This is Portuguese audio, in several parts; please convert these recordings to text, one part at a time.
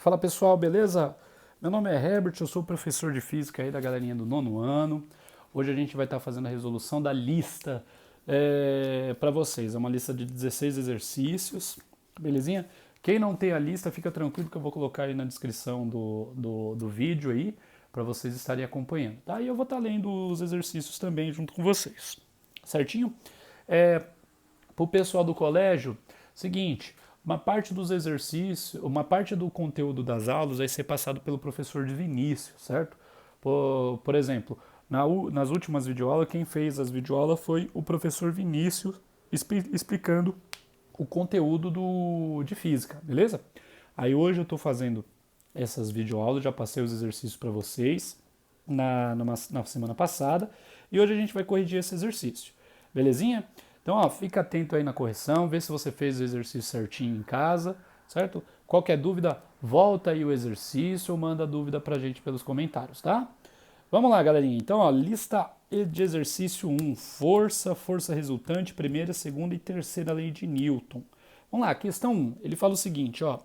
Fala pessoal, beleza? Meu nome é Herbert, eu sou professor de física aí da galerinha do nono ano. Hoje a gente vai estar fazendo a resolução da lista para vocês. É uma lista de 16 exercícios, belezinha? Quem não tem a lista, fica tranquilo que eu vou colocar aí na descrição do vídeo aí, para vocês estarem acompanhando, tá? E eu vou estar lendo os exercícios também junto com vocês, certinho? Para o pessoal do colégio, seguinte, uma parte dos exercícios, uma parte do conteúdo das aulas vai ser passado pelo professor de Vinícius, certo? Por exemplo, nas últimas videoaulas, quem fez as videoaulas foi o professor Vinícius explicando o conteúdo de física, beleza? Aí hoje eu estou fazendo essas videoaulas, já passei os exercícios para vocês na semana passada e hoje a gente vai corrigir esse exercício, belezinha? Então, ó, fica atento aí na correção, vê se você fez o exercício certinho em casa, certo? Qualquer dúvida, volta aí o exercício ou manda dúvida pra gente pelos comentários, tá? Vamos lá, galerinha. Então, ó, lista de exercício 1, força resultante, primeira, segunda e terceira lei de Newton. Vamos lá, questão 1. Ele fala o seguinte, ó.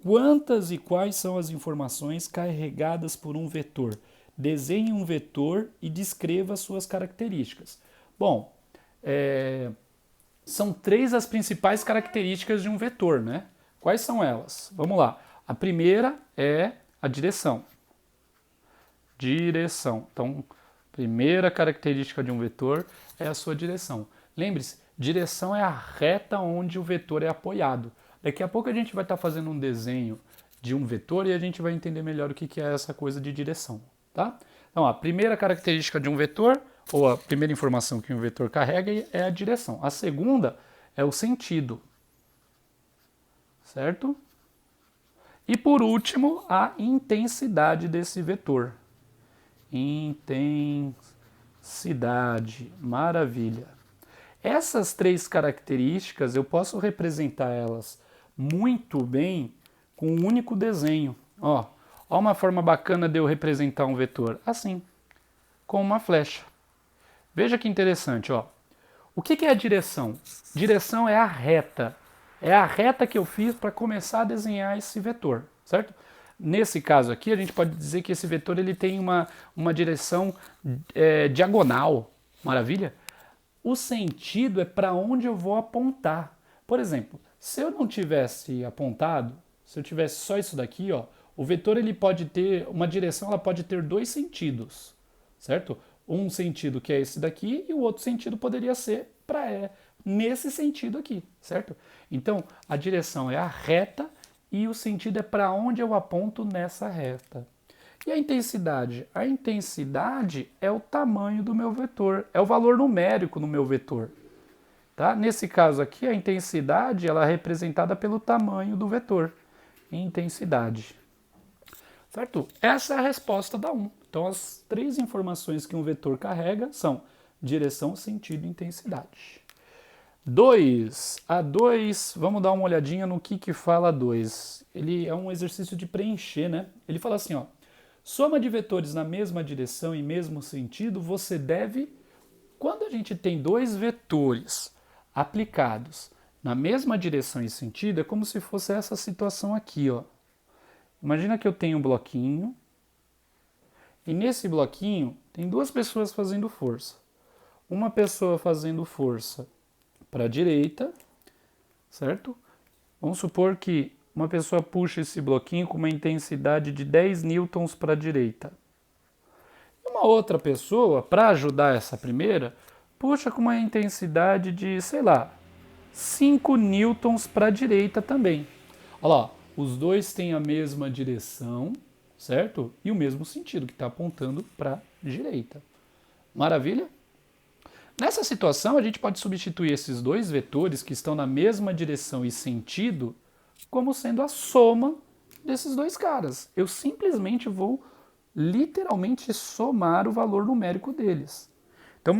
Quantas e quais são as informações carregadas por um vetor? Desenhe um vetor e descreva suas características. Bom, são três as principais características de um vetor, né? Quais são elas? Vamos lá. A primeira é a direção. Direção. Então, primeira característica de um vetor é a sua direção. Lembre-se, direção é a reta onde o vetor é apoiado. Daqui a pouco a gente vai estar fazendo um desenho de um vetor e a gente vai entender melhor o que é essa coisa de direção, tá? Então, a primeira característica de um vetor, ou a primeira informação que um vetor carrega é a direção. A segunda é o sentido, certo? E por último, a intensidade desse vetor. Intensidade, maravilha. Essas três características eu posso representar elas muito bem com um único desenho. Ó uma forma bacana de eu representar um vetor, assim, com uma flecha. Veja que interessante, ó. O que é a direção? Direção é a reta. É a reta que eu fiz para começar a desenhar esse vetor, certo? Nesse caso aqui, a gente pode dizer que esse vetor ele tem uma direção diagonal. Maravilha? O sentido é para onde eu vou apontar. Por exemplo, se eu não tivesse apontado, se eu tivesse só isso daqui, ó, o vetor ele pode ter uma direção, ela pode ter dois sentidos, certo? Um sentido que é esse daqui e o outro sentido poderia ser para nesse sentido aqui, certo? Então, a direção é a reta e o sentido é para onde eu aponto nessa reta. E a intensidade? A intensidade é o tamanho do meu vetor, é o valor numérico no meu vetor. Tá? Nesse caso aqui, a intensidade ela é representada pelo tamanho do vetor. Intensidade. Certo? Essa é a resposta da 1. Então, as três informações que um vetor carrega são direção, sentido e intensidade. 2. A 2, vamos dar uma olhadinha no que fala a 2. Ele é um exercício de preencher, né? Ele fala assim, ó. Soma de vetores na mesma direção e mesmo sentido, você deve... Quando a gente tem dois vetores aplicados na mesma direção e sentido, é como se fosse essa situação aqui, ó. Imagina que eu tenho um bloquinho e nesse bloquinho tem duas pessoas fazendo força. Uma pessoa fazendo força para a direita, certo? Vamos supor que uma pessoa puxa esse bloquinho com uma intensidade de 10 newtons para a direita. E uma outra pessoa, para ajudar essa primeira, puxa com uma intensidade de, sei lá, 5 newtons para a direita também. Olha lá, os dois têm a mesma direção, certo? E o mesmo sentido, que está apontando para a direita. Maravilha? Nessa situação, a gente pode substituir esses dois vetores que estão na mesma direção e sentido como sendo a soma desses dois caras. Eu simplesmente vou literalmente somar o valor numérico deles. Então,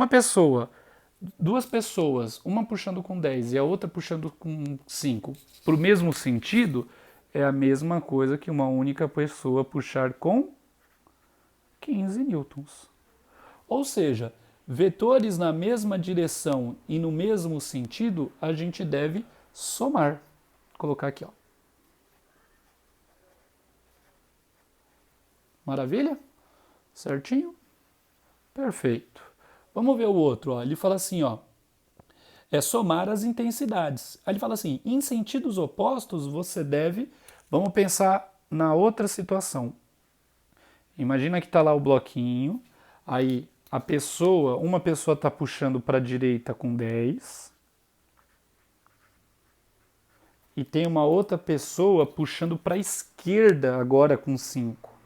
duas pessoas, uma puxando com 10 e a outra puxando com 5, para o mesmo sentido, é a mesma coisa que uma única pessoa puxar com 15 newtons. Ou seja, vetores na mesma direção e no mesmo sentido, a gente deve somar. Vou colocar aqui, ó. Maravilha? Certinho? Perfeito. Vamos ver o outro. Ó. Ele fala assim, ó, é somar as intensidades. Aí ele fala assim, em sentidos opostos você deve... Vamos pensar na outra situação. Imagina que está lá o bloquinho, aí uma pessoa está puxando para a direita com 10 e tem uma outra pessoa puxando para a esquerda agora com 5.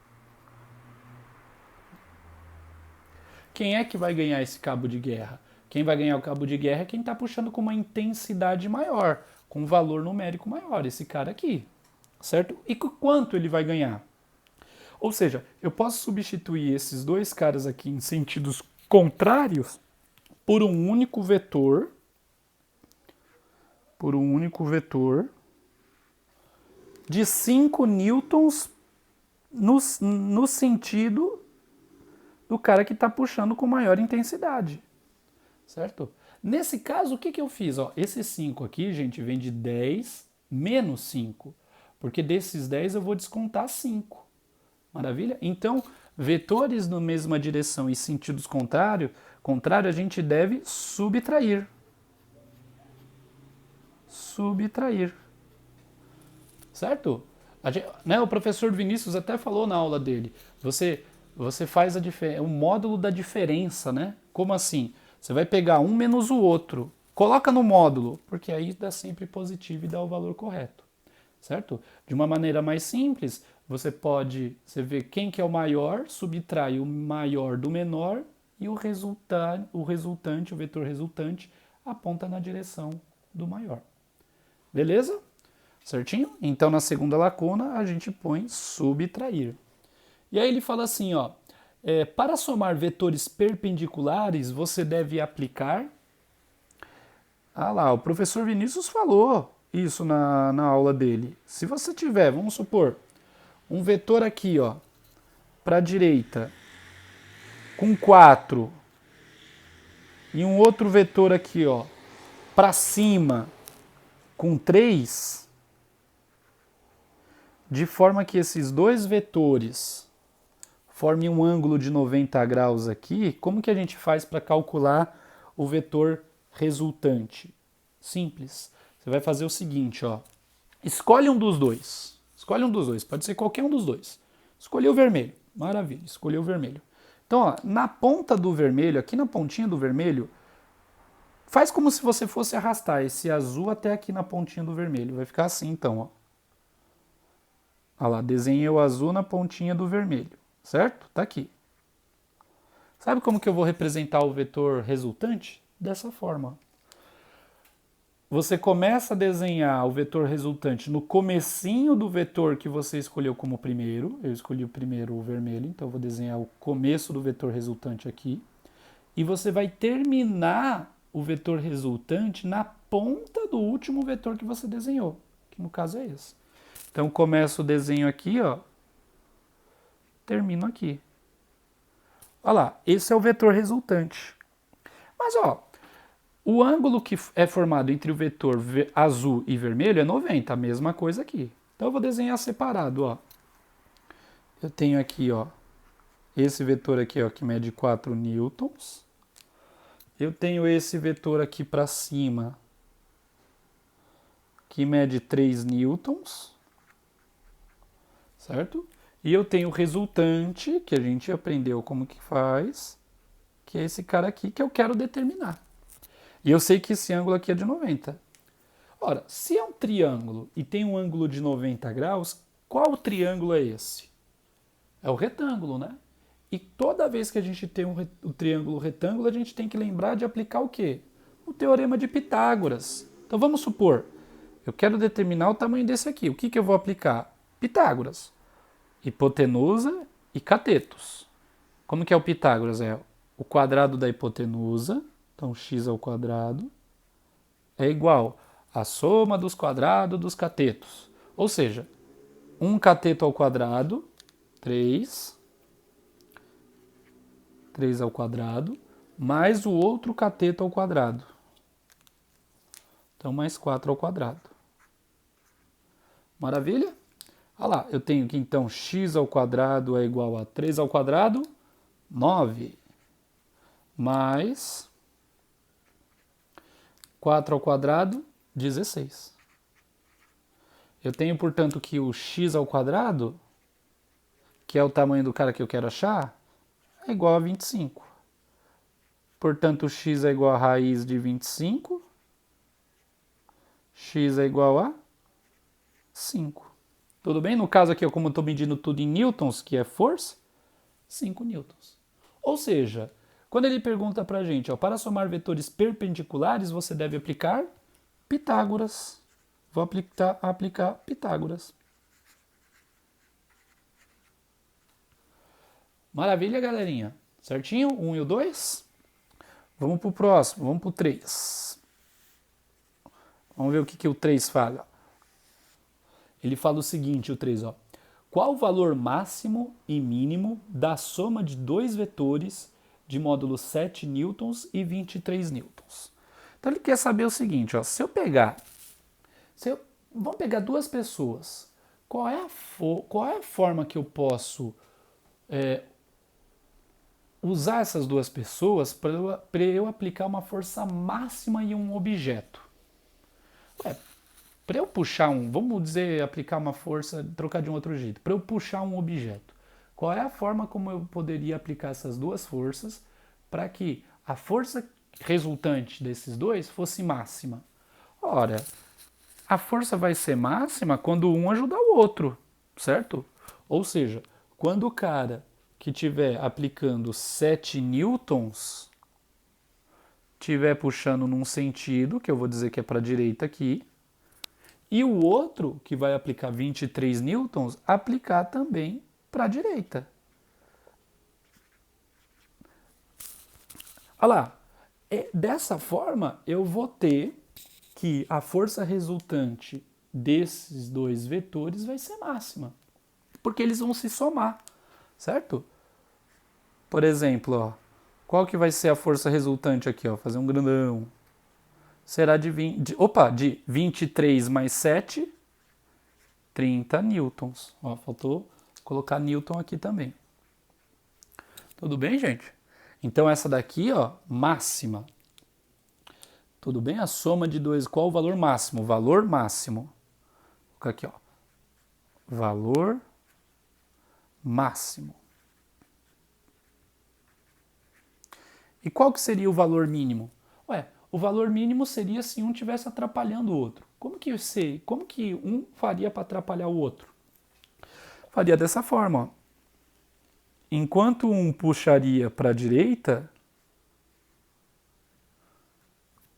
Quem é que vai ganhar esse cabo de guerra? Quem vai ganhar o cabo de guerra é quem está puxando com uma intensidade maior, com um valor numérico maior, esse cara aqui, certo? E quanto ele vai ganhar? Ou seja, eu posso substituir esses dois caras aqui em sentidos contrários por um único vetor, de 5 newtons no sentido do cara que está puxando com maior intensidade, certo? Nesse caso, o que eu fiz? Ó, esse 5 aqui, gente, vem de 10 menos 5, porque desses 10 eu vou descontar 5. Maravilha? Então, vetores na mesma direção e sentidos contrários, a gente deve subtrair. Subtrair. Certo? Né, o professor Vinícius até falou na aula dele. Você faz o módulo da diferença, né? Como assim? Você vai pegar um menos o outro. Coloca no módulo, porque aí dá sempre positivo e dá o valor correto. Certo? De uma maneira mais simples, você vê quem que é o maior, subtrai o maior do menor e o vetor resultante, aponta na direção do maior. Beleza? Certinho? Então, na segunda lacuna, a gente põe subtrair. E aí ele fala assim, ó, para somar vetores perpendiculares, você deve aplicar... Ah lá, o professor Vinícius falou isso na aula dele. Se você tiver, vamos supor, um vetor aqui, ó, para a direita, com 4, e um outro vetor aqui, ó, para cima, com 3, de forma que esses dois vetores formem um ângulo de 90 graus aqui, como que a gente faz para calcular o vetor resultante? Simples. Você vai fazer o seguinte, ó, escolhe um dos dois. Escolhe um dos dois, pode ser qualquer um dos dois. Escolhi o vermelho, maravilha, escolhi o vermelho. Então, ó, na ponta do vermelho, aqui na pontinha do vermelho, faz como se você fosse arrastar esse azul até aqui na pontinha do vermelho. Vai ficar assim, então, ó. Olha lá, desenhei o azul na pontinha do vermelho, certo? Tá aqui. Sabe como que eu vou representar o vetor resultante? Dessa forma. Você começa a desenhar o vetor resultante no comecinho do vetor que você escolheu como primeiro. Eu escolhi o primeiro, o vermelho, então eu vou desenhar o começo do vetor resultante aqui. E você vai terminar o vetor resultante na ponta do último vetor que você desenhou, que no caso é esse. Então começo o desenho aqui, ó, termino aqui. Olha lá, esse é o vetor resultante. Mas, ó, o ângulo que é formado entre o vetor azul e vermelho é 90, a mesma coisa aqui. Então eu vou desenhar separado, ó. Eu tenho aqui, ó, esse vetor aqui, ó, que mede 4 newtons. Eu tenho esse vetor aqui para cima, que mede 3 newtons, certo? E eu tenho o resultante, que a gente aprendeu como que faz, que é esse cara aqui que eu quero determinar. E eu sei que esse ângulo aqui é de 90. Ora, se é um triângulo e tem um ângulo de 90 graus, qual triângulo é esse? É o retângulo, né? E toda vez que a gente tem o triângulo retângulo, a gente tem que lembrar de aplicar o quê? O teorema de Pitágoras. Então vamos supor, eu quero determinar o tamanho desse aqui. O que eu vou aplicar? Pitágoras. Hipotenusa e catetos. Como que é o Pitágoras? É o quadrado da hipotenusa, então x ao quadrado, é igual à soma dos quadrados dos catetos. Ou seja, um cateto ao quadrado, 3 ao quadrado, mais o outro cateto ao quadrado. Então, mais 4 ao quadrado. Maravilha? Olha lá, eu tenho que então x ao quadrado é igual a 3 ao quadrado, 9, mais 4 ao quadrado, 16. Eu tenho, portanto, que o x ao quadrado, que é o tamanho do cara que eu quero achar, é igual a 25. Portanto, x é igual a raiz de 25, x é igual a 5. Tudo bem? No caso aqui, como eu estou medindo tudo em newtons, que é força, 5 newtons. Ou seja, quando ele pergunta para a gente, ó, para somar vetores perpendiculares, você deve aplicar Pitágoras. Vou aplicar Pitágoras. Maravilha, galerinha. Certinho? 1 e o 2? Vamos para o próximo, vamos para o 3. Vamos ver o que o 3 fala. Ele fala o seguinte, o 3, ó. Qual o valor máximo e mínimo da soma de dois vetores de módulo 7 newtons e 23 newtons? Então ele quer saber o seguinte, ó, vamos pegar duas pessoas, qual é a forma que eu posso usar essas duas pessoas para eu aplicar uma força máxima em um objeto? Para eu puxar vamos dizer, aplicar uma força, trocar de um outro jeito, para eu puxar um objeto, qual é a forma como eu poderia aplicar essas duas forças para que a força resultante desses dois fosse máxima? Ora, a força vai ser máxima quando um ajudar o outro, certo? Ou seja, quando o cara que estiver aplicando 7 newtons estiver puxando num sentido, que eu vou dizer que é para a direita aqui, e o outro, que vai aplicar 23 newtons, aplicar também para a direita. Olha lá, dessa forma eu vou ter que a força resultante desses dois vetores vai ser máxima, porque eles vão se somar, certo? Por exemplo, ó, qual que vai ser a força resultante aqui? Ó, fazer um grandão. Será de 23 mais 7, 30 newtons. Ó, faltou colocar newton aqui também. Tudo bem, gente? Então essa daqui, ó, máxima. Tudo bem? A soma de dois, qual o valor máximo? Valor máximo. Vou colocar aqui, ó. Valor máximo. E qual que seria o valor mínimo? Ué, o valor mínimo seria se um estivesse atrapalhando o outro. Como que um faria para atrapalhar o outro? Faria dessa forma, ó. Enquanto um puxaria para a direita,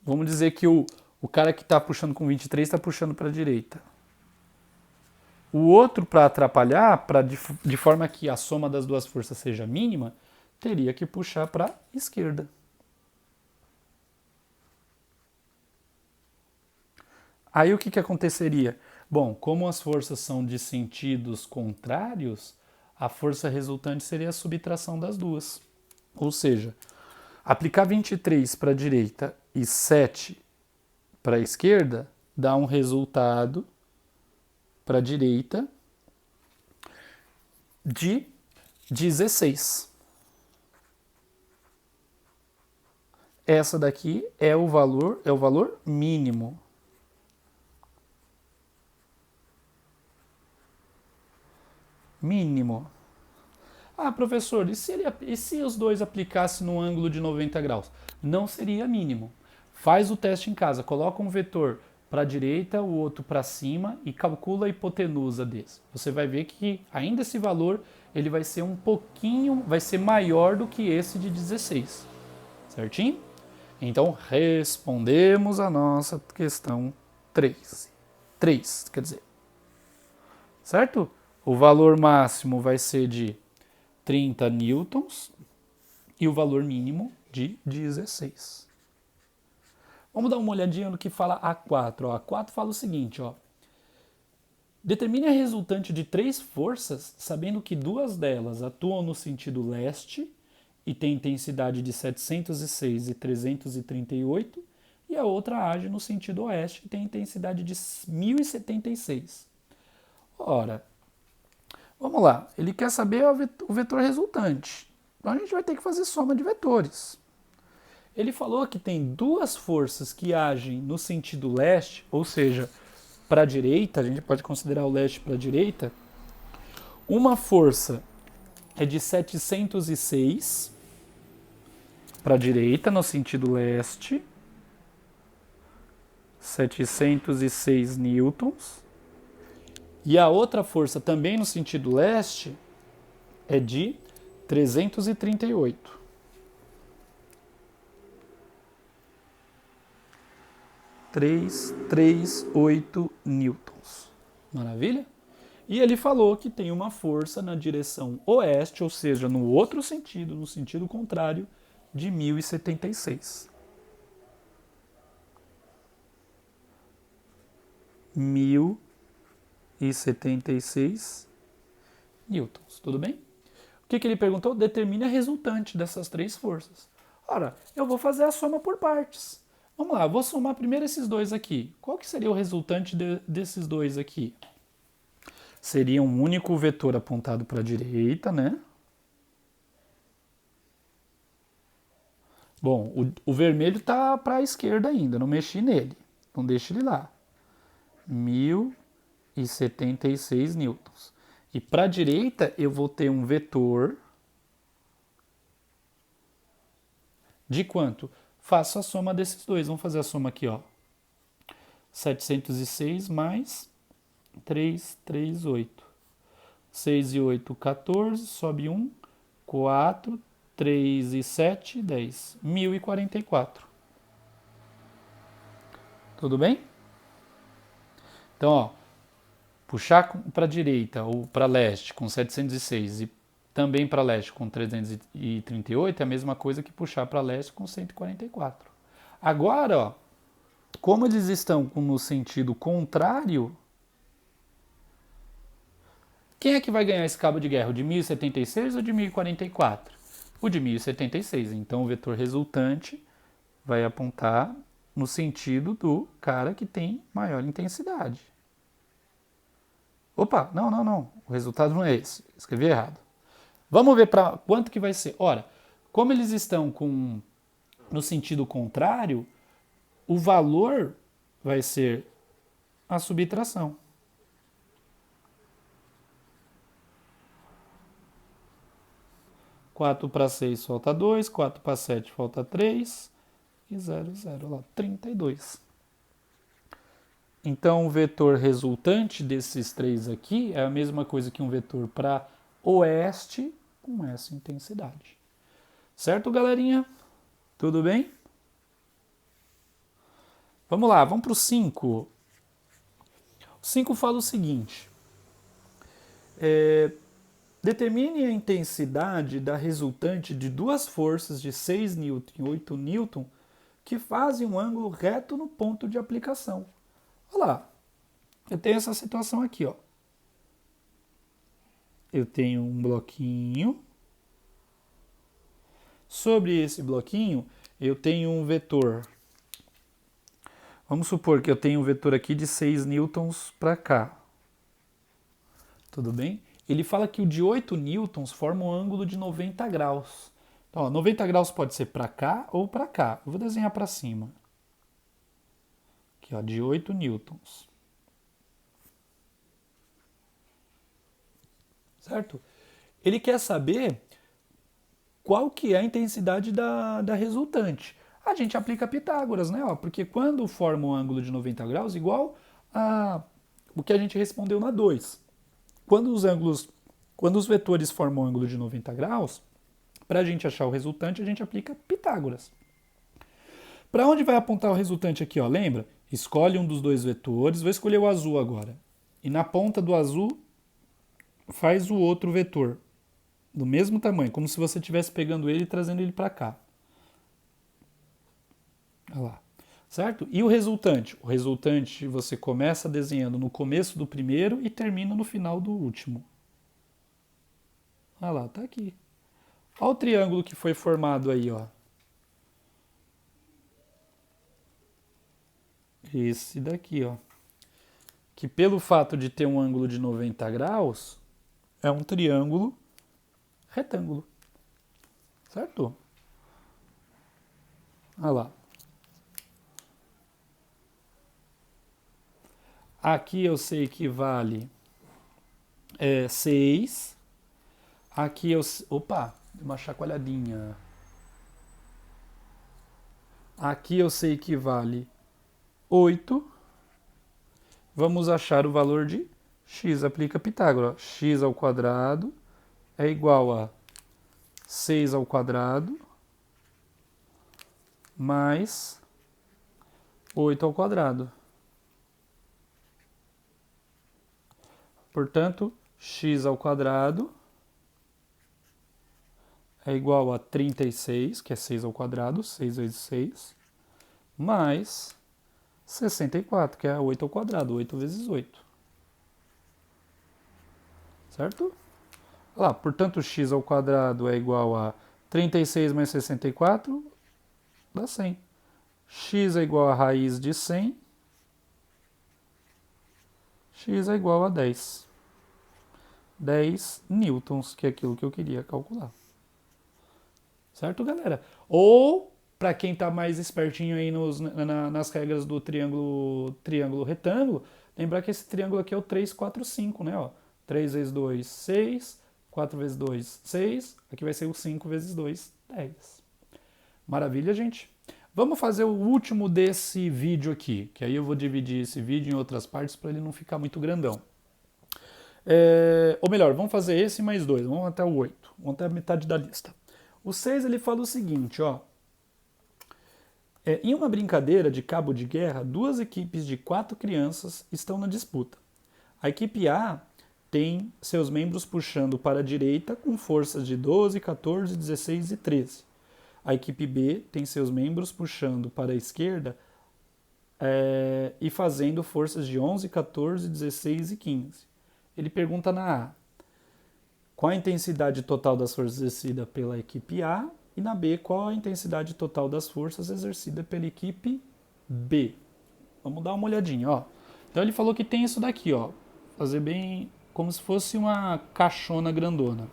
vamos dizer que o cara que está puxando com 23 está puxando para a direita. O outro, para atrapalhar, de forma que a soma das duas forças seja mínima, teria que puxar para a esquerda. Aí o que aconteceria? Bom, como as forças são de sentidos contrários, a força resultante seria a subtração das duas. Ou seja, aplicar 23 para a direita e 7 para a esquerda dá um resultado para a direita de 16. Essa daqui é o valor mínimo. Mínimo. Ah, professor, e se os dois aplicassem no ângulo de 90 graus? Não seria mínimo. Faz o teste em casa, coloca um vetor para a direita, o outro para cima e calcula a hipotenusa desse. Você vai ver que ainda esse valor ele vai ser vai ser maior do que esse de 16. Certinho? Então, respondemos a nossa questão 3. 3, quer dizer. Certo? O valor máximo vai ser de 30 newtons e o valor mínimo de 16. Vamos dar uma olhadinha no que fala A4. Ó. A4 fala o seguinte, ó. Determine a resultante de 3 forças, sabendo que 2 delas atuam no sentido leste e tem intensidade de 706 e 338, e a outra age no sentido oeste e tem intensidade de 1076. Ora, Vamos lá, ele quer saber o vetor resultante. Então a gente vai ter que fazer soma de vetores. Ele falou que tem duas forças que agem no sentido leste, ou seja, para a direita, a gente pode considerar o leste para a direita. Uma força é de 706 para a direita, no sentido leste, 706 newtons. E a outra força, também no sentido leste, é de 338. 338 newtons. Maravilha? E ele falou que tem uma força na direção oeste, ou seja, no outro sentido, no sentido contrário, de 1076. 1076 newtons. Tudo bem? O que ele perguntou? Determine a resultante dessas três forças. Ora, eu vou fazer a soma por partes. Vamos lá, vou somar primeiro esses dois aqui. Qual que seria o resultante desses dois aqui? Seria um único vetor apontado para a direita, né? Bom, o vermelho está para a esquerda ainda, não mexi nele. Então deixa ele lá. 1076 newtons. E para a direita eu vou ter um vetor de quanto? Faço a soma desses dois. Vamos fazer a soma aqui, ó. 706 mais 338. 6 e 8, 14. Sobe 1. 4, 3 e 7, 10. 1044. Tudo bem? Então, ó, puxar para a direita ou para leste com 706 e também para leste com 338 é a mesma coisa que puxar para leste com 144. Agora, ó, como eles estão no sentido contrário, quem é que vai ganhar esse cabo de guerra? O de 1076 ou de 1044? O de 1076. Então o vetor resultante vai apontar no sentido do cara que tem maior intensidade. Opa, não. O resultado não é esse. Escrevi errado. Vamos ver para quanto que vai ser. Ora, como eles estão no sentido contrário, o valor vai ser a subtração. Quatro para 6 falta 2, 4 para 7 falta 3 e 0, 0, lá, 32. Então o vetor resultante desses três aqui é a mesma coisa que um vetor para oeste com essa intensidade. Certo, galerinha? Tudo bem? Vamos lá, vamos para o 5. O 5 fala o seguinte. Determine a intensidade da resultante de duas forças de 6 N e 8 N que fazem um ângulo reto no ponto de aplicação. Olha lá, eu tenho essa situação aqui, ó. Eu tenho um bloquinho. Sobre esse bloquinho, eu tenho um vetor. Vamos supor que eu tenho um vetor aqui de 6 newtons para cá. Tudo bem? Ele fala que o de 8 newtons forma um ângulo de 90 graus. Então, ó, 90 graus pode ser para cá ou para cá. Eu vou desenhar para cima. Aqui, ó, de 8 newtons. Certo? Ele quer saber qual que é a intensidade da resultante. A gente aplica Pitágoras, né? Ó, porque quando forma um ângulo de 90 graus, igual a o que a gente respondeu na 2. Quando os vetores formam um ângulo de 90 graus, para a gente achar o resultante, a gente aplica Pitágoras. Para onde vai apontar o resultante aqui? Ó? Lembra? Escolhe um dos dois vetores, vou escolher o azul agora. E na ponta do azul, faz o outro vetor, do mesmo tamanho, como se você estivesse pegando ele e trazendo ele para cá. Olha lá. Certo? E o resultante? O resultante você começa desenhando no começo do primeiro e termina no final do último. Olha lá, tá aqui. Olha o triângulo que foi formado aí, ó. Esse daqui, ó. Que pelo fato de ter um ângulo de 90 graus, é um triângulo retângulo. Certo? Olha lá. Aqui eu sei que vale 6. Aqui eu... Opa, uma chacoalhadinha. Aqui eu sei que vale 8. Vamos achar o valor de x. Aplica Pitágoras. X ao quadrado é igual a 6 ao quadrado mais 8 ao quadrado. Portanto, x ao quadrado é igual a 36, que é 6 ao quadrado, 6 vezes 6, mais 64, que é 8 ao quadrado, 8 vezes 8. Certo? Lá, portanto, x ao quadrado é igual a 36 mais 64, dá 100. X é igual a raiz de 100, x é igual a 10. 10 newtons, que é aquilo que eu queria calcular. Certo, galera? Ou, para quem está mais espertinho aí nas regras do triângulo retângulo, lembrar que esse triângulo aqui é o 3, 4, 5, né? Ó, 3 vezes 2, 6, 4 vezes 2, 6, aqui vai ser o 5 vezes 2, 10. Maravilha, gente? Vamos fazer o último desse vídeo aqui, que aí eu vou dividir esse vídeo em outras partes para ele não ficar muito grandão. Ou melhor, vamos fazer esse mais 2, vamos até o 8, vamos até a metade da lista. O 6 ele fala o seguinte, ó. Em uma brincadeira de cabo de guerra, 2 equipes de 4 crianças estão na disputa. A equipe A tem seus membros puxando para a direita com forças de 12, 14, 16 e 13. A equipe B tem seus membros puxando para a esquerda e fazendo forças de 11, 14, 16 e 15. Ele pergunta na A, qual a intensidade total das forças exercida pela equipe A, e na B, qual a intensidade total das forças exercida pela equipe B. Vamos dar uma olhadinha, ó. Então ele falou que tem isso daqui, ó. Fazer bem como se fosse uma caixona grandona.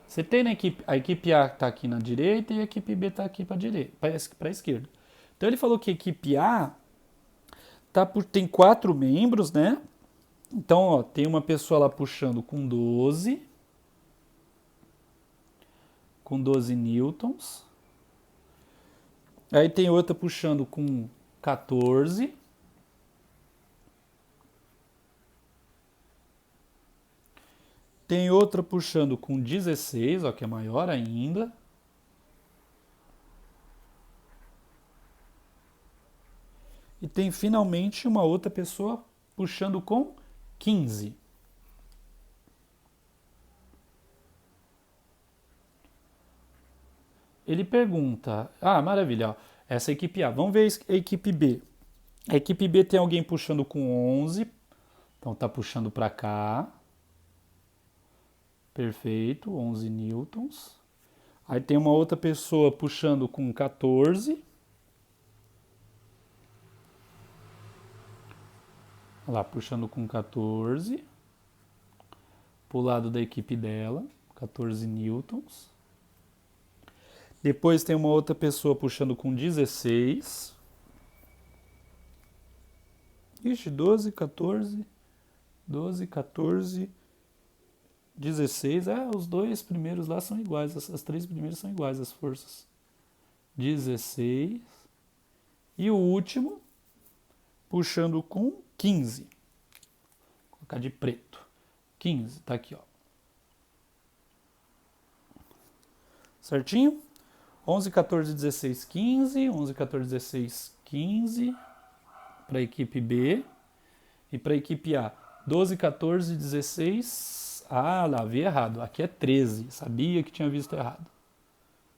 Você tem a equipe A está aqui na direita e a equipe B está aqui para a esquerda. Então ele falou que a equipe A tem 4 membros, né? Então, ó, tem uma pessoa lá puxando com 12 newtons. Aí tem outra puxando com 14. Tem outra puxando com 16, ó, que é maior ainda. E tem finalmente uma outra pessoa puxando com 15. Ele pergunta, maravilha, ó, essa equipe A, vamos ver a equipe B. A equipe B tem alguém puxando com 11, então tá puxando para cá. Perfeito, 11 newtons. Aí tem uma outra pessoa puxando com 14. Olha lá, puxando com 14. Pro lado da equipe dela, 14 newtons. Depois tem uma outra pessoa puxando com 16. Ixi, 12, 14, 16. Os dois primeiros lá são iguais, as 3 primeiras são iguais, as forças. 16. E o último, puxando com 15. Vou colocar de preto. 15, tá aqui, ó. Certinho? 11, 14, 16, 15. 11, 14, 16, 15. Para a equipe B. E para a equipe A, 12, 14, 16. Lá, vi errado. Aqui é 13. Sabia que tinha visto errado.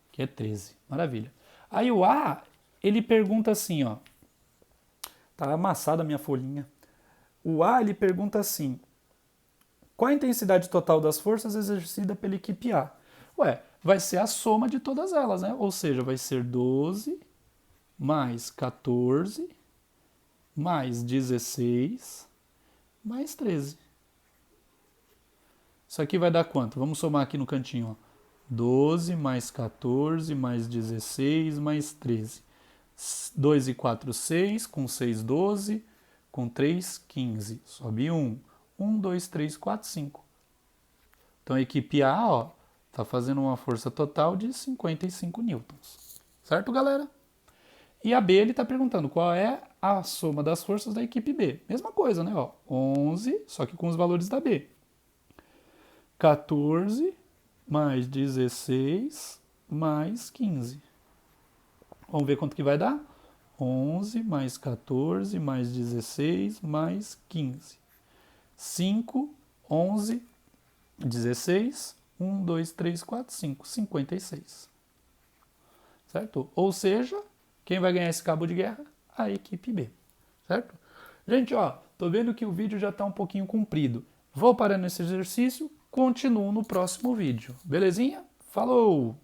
Aqui é 13. Maravilha. Aí o A, ele pergunta assim, ó. Tá amassada a minha folhinha. O A, ele pergunta assim. Qual a intensidade total das forças exercida pela equipe A? Vai ser a soma de todas elas, né? Ou seja, vai ser 12 mais 14 mais 16 mais 13. Isso aqui vai dar quanto? Vamos somar aqui no cantinho, ó. 12 mais 14 mais 16 mais 13. 2 e 4, 6. Com 6, 12. Com 3, 15. Sobe 1. 1, 2, 3, 4, 5. Então a equipe A, ó, tá fazendo uma força total de 55 newtons. Certo, galera? E a B, ele está perguntando qual é a soma das forças da equipe B. Mesma coisa, né? Ó, 11, só que com os valores da B. 14 mais 16 mais 15. Vamos ver quanto que vai dar? 11 mais 14 mais 16 mais 15. 5, 11, 16, 1, 2, 3, 4, 5, 56. Certo? Ou seja, quem vai ganhar esse cabo de guerra? A equipe B. Certo? Gente, ó, tô vendo que o vídeo já está um pouquinho comprido. Vou parar nesse exercício, continuo no próximo vídeo. Belezinha? Falou!